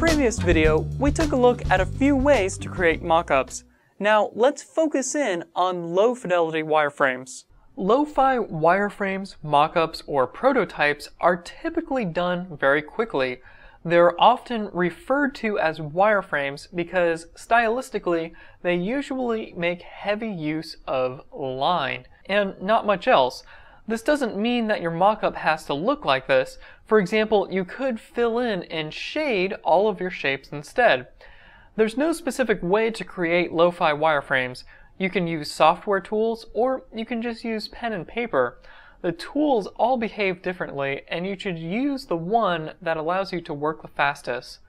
previous video, we took a look at a few ways to create mockups. Now, let's focus in on low-fidelity wireframes. Lo-fi wireframes, mockups, or prototypes are typically done very quickly. They're often referred to as wireframes because, stylistically, they usually make heavy use of line, and not much else. This doesn't mean that your mockup has to look like this. For example, you could fill in and shade all of your shapes instead. There's no specific way to create lo-fi wireframes. You can use software tools, or you can just use pen and paper. The tools all behave differently, and you should use the one that allows you to work the fastest.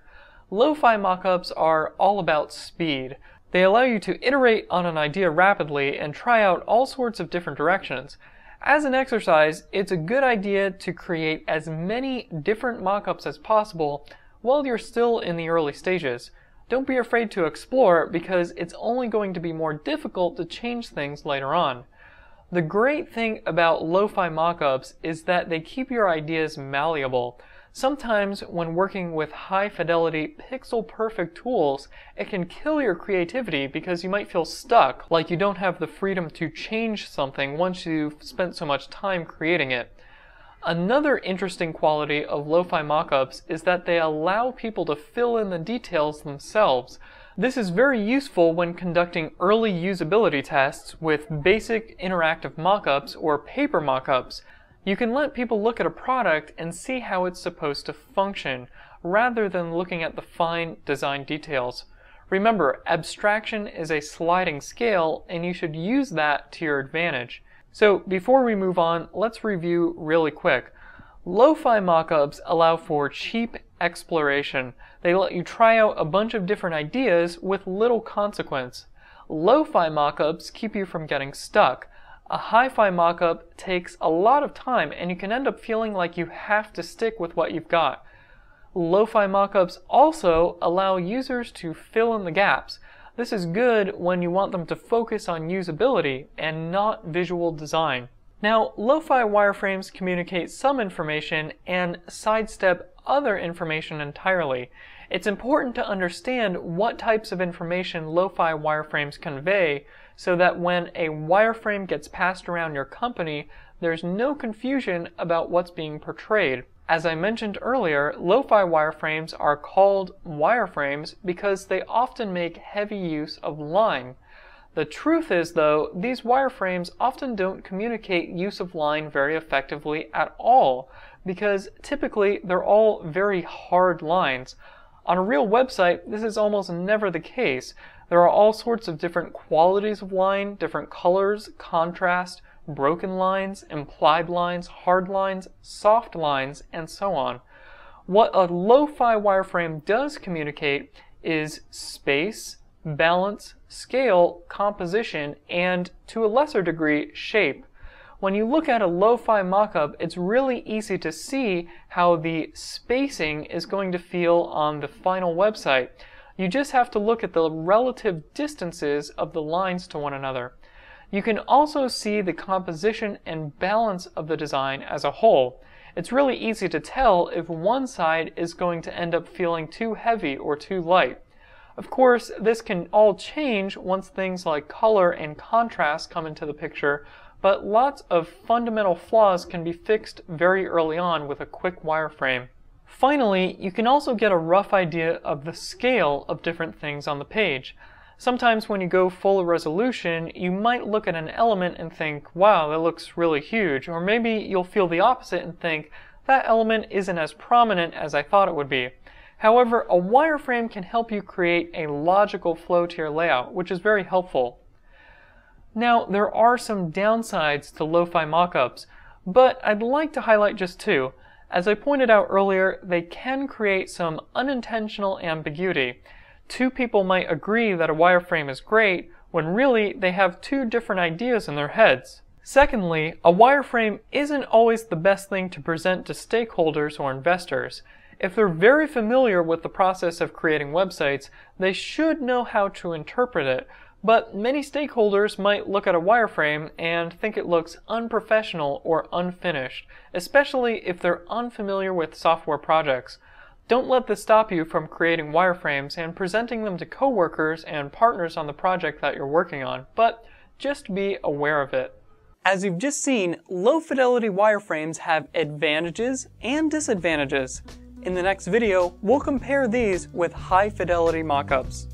Lo-fi mockups are all about speed. They allow you to iterate on an idea rapidly and try out all sorts of different directions. As an exercise, it's a good idea to create as many different mockups as possible while you're still in the early stages. Don't be afraid to explore because it's only going to be more difficult to change things later on. The great thing about lo-fi mockups is that they keep your ideas malleable. Sometimes when working with high-fidelity, pixel-perfect tools, it can kill your creativity because you might feel stuck, like you don't have the freedom to change something once you've spent so much time creating it. Another interesting quality of lo-fi mockups is that they allow people to fill in the details themselves. This is very useful when conducting early usability tests with basic interactive mockups or paper mockups. You can let people look at a product and see how it's supposed to function, rather than looking at the fine design details. Remember, abstraction is a sliding scale, and you should use that to your advantage. So before we move on, let's review really quick. Lo-fi mockups allow for cheap exploration. They let you try out a bunch of different ideas with little consequence. Lo-fi mockups keep you from getting stuck. A hi-fi mockup takes a lot of time and you can end up feeling like you have to stick with what you've got. Lo-fi mockups also allow users to fill in the gaps. This is good when you want them to focus on usability and not visual design. Now, lo-fi wireframes communicate some information and sidestep other information entirely. It's important to understand what types of information lo-fi wireframes convey so that when a wireframe gets passed around your company, there's no confusion about what's being portrayed. As I mentioned earlier, lo-fi wireframes are called wireframes because they often make heavy use of line. The truth is, though, these wireframes often don't communicate use of line very effectively at all, because typically they're all very hard lines. On a real website, this is almost never the case. There are all sorts of different qualities of line, different colors, contrast, broken lines, implied lines, hard lines, soft lines, and so on. What a lo-fi wireframe does communicate is space, balance, scale, composition, and, to a lesser degree, shape. When you look at a lo-fi mockup, it's really easy to see how the spacing is going to feel on the final website. You just have to look at the relative distances of the lines to one another. You can also see the composition and balance of the design as a whole. It's really easy to tell if one side is going to end up feeling too heavy or too light. Of course, this can all change once things like color and contrast come into the picture, but lots of fundamental flaws can be fixed very early on with a quick wireframe. Finally, you can also get a rough idea of the scale of different things on the page. Sometimes when you go full resolution, you might look at an element and think, wow, that looks really huge. Or maybe you'll feel the opposite and think, that element isn't as prominent as I thought it would be. However, a wireframe can help you create a logical flow to your layout, which is very helpful. Now, there are some downsides to lo-fi mockups, but I'd like to highlight just two. As I pointed out earlier, they can create some unintentional ambiguity. Two people might agree that a wireframe is great, when really they have two different ideas in their heads. Secondly, a wireframe isn't always the best thing to present to stakeholders or investors. If they're very familiar with the process of creating websites, they should know how to interpret it, but many stakeholders might look at a wireframe and think it looks unprofessional or unfinished, especially if they're unfamiliar with software projects. Don't let this stop you from creating wireframes and presenting them to coworkers and partners on the project that you're working on, but just be aware of it. As you've just seen, low-fidelity wireframes have advantages and disadvantages. In the next video, we'll compare these with high-fidelity mockups.